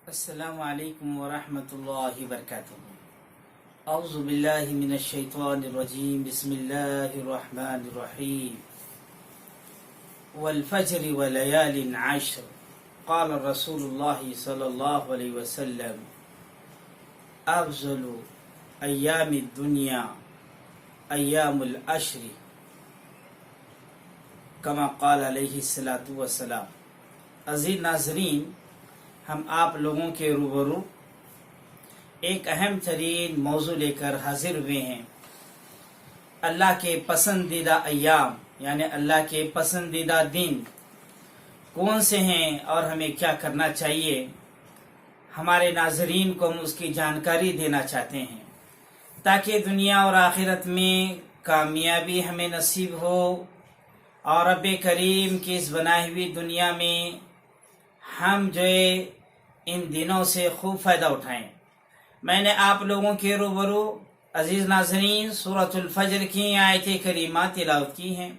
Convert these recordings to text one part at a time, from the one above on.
السلام علیکم ورحمۃ اللہ وبرکاتہ۔ اعوذ باللہ من الشیطان الرجیم، بسم اللہ الرحمن الرحیم۔ والفجر ولیال عشر، قال رسول اللہ صلی اللہ علیہ وسلم: افضل ایام الدنیا ایام العشر، کما قال علیہ الصلاۃ والسلام۔ عزیز ناظرین، ہم آپ لوگوں کے روبرو ایک اہم ترین موضوع لے کر حاضر ہوئے ہیں۔ اللہ کے پسندیدہ ایام یعنی اللہ کے پسندیدہ دن کون سے ہیں اور ہمیں کیا کرنا چاہیے، ہمارے ناظرین کو ہم اس کی جانکاری دینا چاہتے ہیں تاکہ دنیا اور آخرت میں کامیابی ہمیں نصیب ہو اور رب کریم کی اس بنائی ہوئی دنیا میں ہم جو ان دنوں سے خوب فائدہ اٹھائیں۔ میں نے آپ لوگوں کے روبرو عزیز ناظرین سورۃ الفجر کی آیت کریمہ تلاوت کی ہیں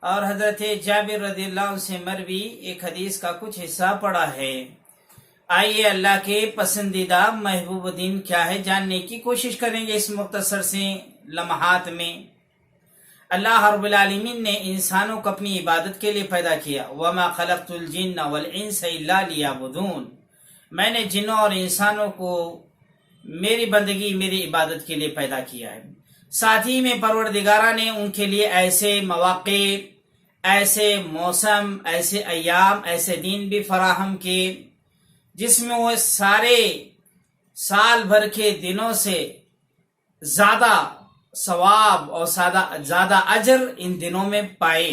اور حضرت جابر رضی اللہ عنہ سے مروی ایک حدیث کا کچھ حصہ پڑھا ہے۔ آئیے اللہ کے پسندیدہ محبوب دن کیا ہے جاننے کی کوشش کریں گے اس مختصر سے لمحات میں۔ اللہ رب العالمین نے انسانوں کو اپنی عبادت کے لیے پیدا کیا۔ وَمَا خَلَقْتُ الْجِنَّ وَالْإِنسَ إِلَّا لِيَعْبُدُونَ، میں نے جنوں اور انسانوں کو میری بندگی میری عبادت کے لیے پیدا کیا ہے۔ ساتھ ہی میں پروردگارہ نے ان کے لیے ایسے مواقع، ایسے موسم، ایسے ایام، ایسے دن بھی فراہم کیے جس میں وہ سارے سال بھر کے دنوں سے زیادہ ثواب اور زیادہ اجر ان دنوں میں پائے۔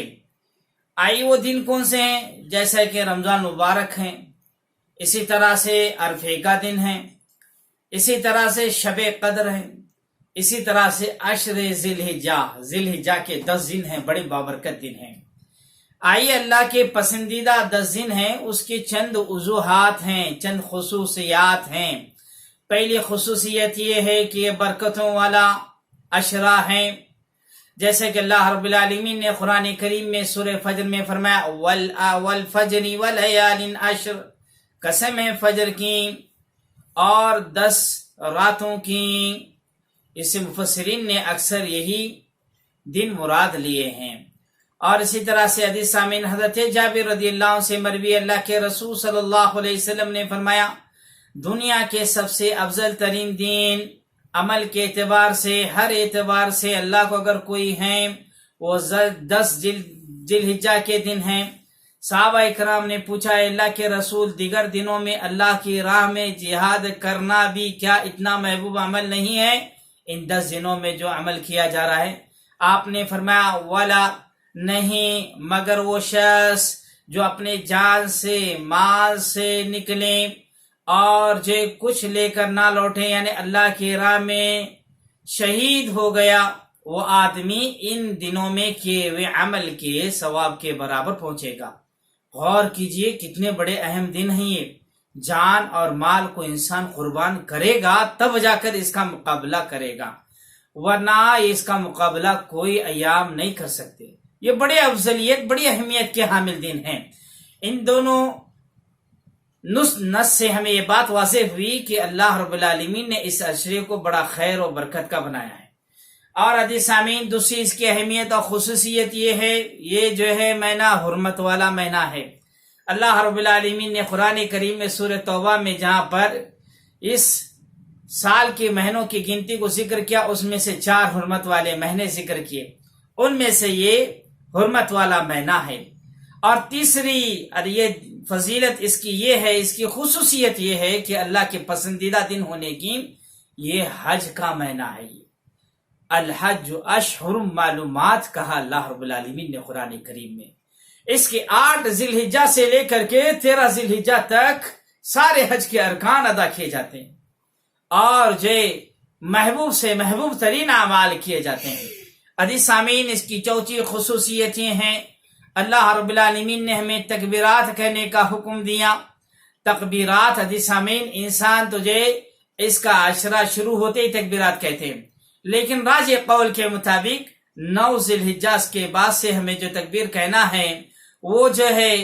آئی وہ دن کون سے ہیں؟ جیسا کہ رمضان مبارک ہیں، اسی طرح سے عرفے کا دن ہے، اسی طرح سے شب قدر ہیں، اسی طرح سے عشر ذی الحجہ کے 10 دن ہیں، بڑے بابرکت دن ہیں۔ آئیے اللہ کے پسندیدہ 10 دن ہیں، اس کے چند وجوہات ہیں، چند خصوصیات ہیں۔ پہلی خصوصیت یہ ہے کہ یہ برکتوں والا عشرہ ہیں، جیسے کہ اللہ رب العالمین نے قرآن کریم میں سورہ فجر میں فرمایا والفجر ولیال عشر، قسم ہے فجر کی اور 10 راتوں کی۔ اس سے مفسرین نے اکثر یہی دن مراد لیے ہیں۔ اور اسی طرح سے حدیث سامعین حضرت جابر رضی اللہ عنہ سے مروی اللہ کے رسول صلی اللہ علیہ وسلم نے فرمایا: دنیا کے سب سے افضل ترین دین عمل کے اعتبار سے، ہر اعتبار سے اللہ کو اگر کوئی ہیں وہ 10 ذی الحجہ کے دن ہیں۔ صحابہ اکرام نے پوچھا: اللہ کے رسول، دیگر دنوں میں اللہ کی راہ میں جہاد کرنا بھی کیا اتنا محبوب عمل نہیں ہے ان 10 دنوں میں جو عمل کیا جا رہا ہے؟ آپ نے فرمایا: ولا، نہیں، مگر وہ شخص جو اپنے جان سے مال سے نکلے اور جو کچھ لے کر نہ لوٹے یعنی اللہ کی راہ میں شہید ہو گیا، وہ آدمی ان دنوں میں کیے ہوئے عمل کے ثواب کے برابر پہنچے گا۔ غور کیجئے کتنے بڑے اہم دن ہیں یہ۔ جان اور مال کو انسان قربان کرے گا تب جا کر اس کا مقابلہ کرے گا، ورنہ اس کا مقابلہ کوئی ایام نہیں کر سکتے۔ یہ بڑے افضلیت، بڑی اہمیت کے حامل دن ہیں۔ ان دونوں نص سے ہمیں یہ بات واضح ہوئی کہ اللہ رب العالمین نے اس عشرے کو بڑا خیر و برکت کا بنایا ہے۔ اور حدیث سامعین، دوسری اس کی اہمیت اور خصوصیت یہ ہے، یہ جو ہے مہینہ حرمت والا مہینہ ہے۔ اللہ رب العالمین نے قرآن کریم میں سورہ توبہ میں جہاں پر اس سال کے مہینوں کی گنتی کو ذکر کیا، اس میں سے 4 حرمت والے مہینے ذکر کیے، ان میں سے یہ حرمت والا مہینہ ہے۔ اور تیسری یہ فضیلت اس کی یہ ہے، اس کی خصوصیت یہ ہے کہ اللہ کے پسندیدہ دن ہونے کی یہ حج کا مہینہ ہے۔ الحج اشہر معلومات کہا اللہ رب العالمین نے قرآن کریم میں۔ اس کے 8 ذی الحجہ سے لے کر کے 13 ذی الحجہ تک سارے حج کے ارکان ادا کیے جاتے ہیں اور جو محبوب سے محبوب ترین اعمال کیے جاتے ہیں۔ حدیث سامعین، اس کی چوتھی خصوصیتیں ہیں، اللہ رب العالمین نے ہمیں تکبیرات کہنے کا حکم دیا۔ تکبیرات، حدیث سامعین، انسان تجھے اس کا عشرہ شروع ہوتے ہی تکبیرات کہتے ہیں، لیکن راجح قول کے مطابق 9 ذی الحجہ کے بعد سے ہمیں جو تکبیر کہنا ہے وہ جو ہے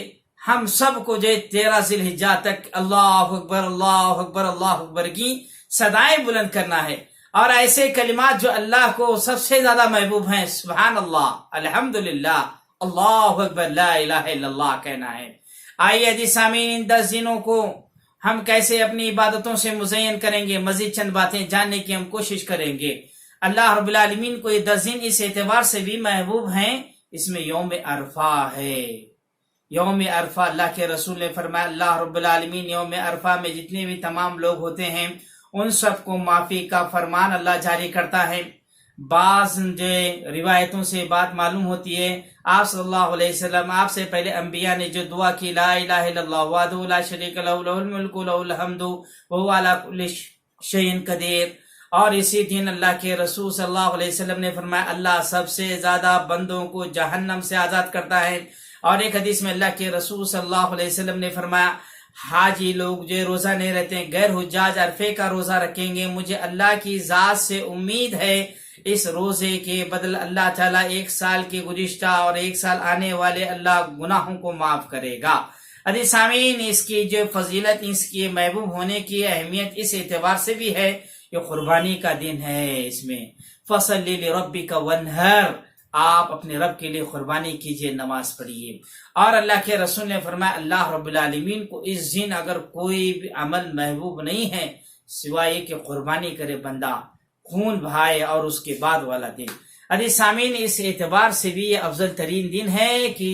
ہم سب کو جو 13 ذی الحجہ تک اللہ اکبر اللہ اکبر اللہ اکبر کی صدائیں بلند کرنا ہے، اور ایسے کلمات جو اللہ کو سب سے زیادہ محبوب ہیں، سبحان اللہ، الحمدللہ، اللہ اکبر، لا الہ الا اللہ کہنا ہے۔ آئیے عزیز سامعین، ان 10 دنوں کو ہم کیسے اپنی عبادتوں سے مزین کریں گے، مزید چند باتیں جاننے کی ہم کوشش کریں گے۔ اللہ رب العالمین کو یہ 10 دن اس اعتبار سے بھی محبوب ہیں، اس میں یوم عرفہ ہے۔ یوم عرفہ اللہ کے رسول نے فرمایا، اللہ رب العالمین یوم عرفہ میں جتنے بھی تمام لوگ ہوتے ہیں ان سب کو معافی کا فرمان اللہ جاری کرتا ہے۔ بعض جو روایتوں سے بات معلوم ہوتی ہے، آپ صلی اللہ علیہ وسلم، آپ سے پہلے انبیاء نے جو دعا کی، لا الہ الا اللہ وحدہ لا شریک لہ لہ الملک لہ الحمد وہو علی کل شیء قدیر، اور اسی دن اللہ کے رسول صلی اللہ علیہ وسلم نے فرمایا، اللہ سب سے زیادہ بندوں کو جہنم سے آزاد کرتا ہے۔ اور ایک حدیث میں اللہ کے رسول صلی اللہ علیہ وسلم نے فرمایا، حاجی لوگ جو روزہ نہیں رہتے ہیں، غیر حجاج عرفے کا روزہ رکھیں گے، مجھے اللہ کی ذات سے امید ہے اس روزے کے بدل اللہ تعالیٰ 1 سال کے گزشتہ اور 1 سال آنے والے اللہ گناہوں کو معاف کرے گا۔ عزیز سامعین، اس کی جو فضیلت، اس کی محبوب ہونے کی اہمیت اس اعتبار سے بھی ہے، یہ قربانی کا دن ہے۔ اس میں فَصَلِّ لِرَبِّكَ وَانْحَرْ، آپ اپنے رب کے لیے قربانی کیجئے، نماز پڑھیے۔ اور اللہ کے رسول نے فرمایا، اللہ رب العالمین کو اس دن اگر کوئی بھی عمل محبوب نہیں ہے سوائے یہ کہ قربانی کرے بندہ، خون بہائے، اور اس کے بعد والا دن۔ عزیز سامعین، اس اعتبار سے بھی یہ افضل ترین دن ہے کہ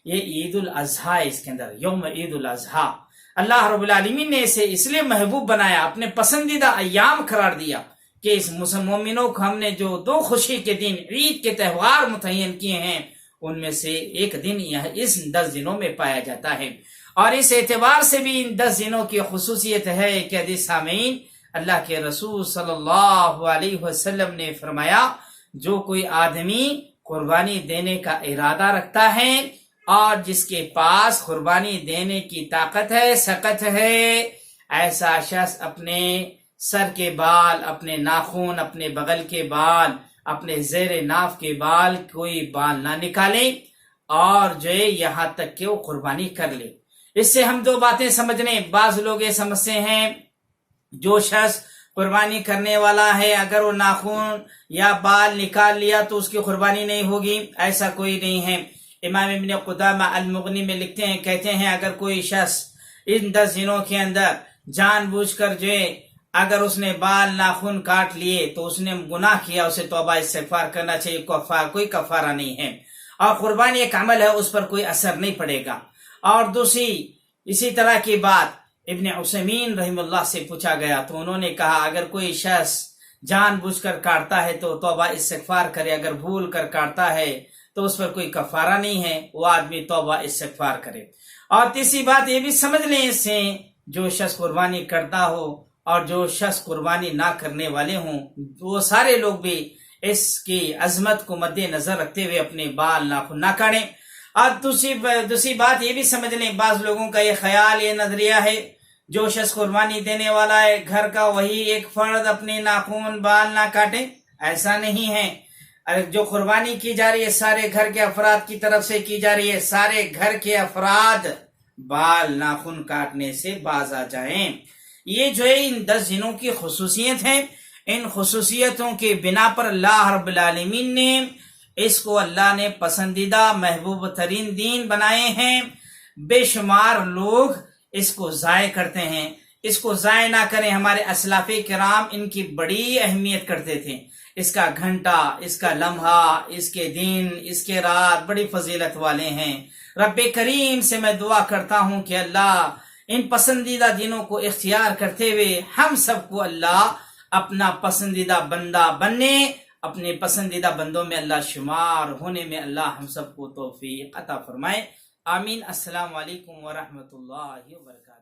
یہ عید الاضحیٰ، اس کے اندر یوم عید الاضحیٰ اللہ رب العالمین نے اسے اس لیے محبوب بنایا، اپنے پسندیدہ ایام قرار دیا کہ اس مومنوں کو ہم نے جو 2 خوشی کے دن، عید کے تہوار متعین کیے ہیں، ان میں سے ایک دن اس 10 دنوں میں پایا جاتا ہے۔ اور اس اعتبار سے بھی ان 10 دنوں کی خصوصیت ہے کہ عزیز سامعین، اللہ کے رسول صلی اللہ علیہ وسلم نے فرمایا، جو کوئی آدمی قربانی دینے کا ارادہ رکھتا ہے اور جس کے پاس قربانی دینے کی طاقت ہے، سکت ہے، ایسا شخص اپنے سر کے بال، اپنے ناخن، اپنے بغل کے بال، اپنے زیر ناف کے بال، کوئی بال نہ نکالے، اور جو یہاں تک کہ وہ قربانی کر لے۔ اس سے ہم 2 باتیں سمجھ لیں۔ بعض لوگ یہ سمجھتے ہیں جو شخص قربانی کرنے والا ہے اگر وہ ناخن یا بال نکال لیا تو اس کی قربانی نہیں ہوگی، ایسا کوئی نہیں ہے۔ امام ابن قدامہ المغنی میں لکھتے ہیں، کہتے ہیں اگر کوئی شخص ان 10 دنوں کے اندر جان بوجھ کر جو اگر اس نے بال ناخن کاٹ لیے تو اس نے گناہ کیا، اسے توبہ استغفار کرنا چاہیے، کوئی کفارہ نہیں ہے، اور قربانی ایک عمل ہے، اس پر کوئی اثر نہیں پڑے گا۔ اور دوسری اسی طرح کی بات ابن عثیمین رحم اللہ سے پوچھا گیا تو انہوں نے کہا اگر کوئی شخص جان بوجھ کر کاٹتا ہے تو توبہ استغفار کرے، اگر بھول کر کاٹتا ہے تو اس پر کوئی کفارہ نہیں ہے، وہ آدمی توبہ استغفار کرے۔ اور تیسری بات یہ بھی سمجھ لیں اس سے، جو شخص قربانی کرتا ہو اور جو شخص قربانی نہ کرنے والے ہوں، وہ سارے لوگ بھی اس کی عظمت کو مد نظر رکھتے ہوئے اپنے بال ناخن نہ کاٹیں۔ اور دوسری بات یہ بھی سمجھ لیں، بعض لوگوں کا یہ خیال، یہ نظریہ ہے جو شخص قربانی دینے والا ہے گھر کا وہی ایک فرد اپنے ناخن بال نہ کاٹے، ایسا نہیں ہے۔ جو قربانی کی جا رہی ہے سارے گھر کے افراد کی طرف سے کی جا رہی ہے، سارے گھر کے افراد بال ناخن کاٹنے سے باز آ جائیں۔ یہ جو ہے ان 10 دنوں کی خصوصیت ہے، ان خصوصیتوں کے بنا پر اللہ رب العالمین نے اس کو اللہ نے پسندیدہ محبوب ترین دین بنائے ہیں۔ بے شمار لوگ اس کو ضائع کرتے ہیں، اس کو ضائع نہ کریں۔ ہمارے اسلاف کرام ان کی بڑی اہمیت کرتے تھے، اس کا گھنٹہ، اس کا لمحہ، اس کے دن، اس کے رات بڑی فضیلت والے ہیں۔ رب کریم سے میں دعا کرتا ہوں کہ اللہ ان پسندیدہ دنوں کو اختیار کرتے ہوئے ہم سب کو اللہ اپنا پسندیدہ بندہ بننے، اپنے پسندیدہ بندوں میں اللہ شمار ہونے میں اللہ ہم سب کو توفیق عطا فرمائے۔ آمین۔ السلام علیکم ورحمۃ اللہ وبرکاتہ۔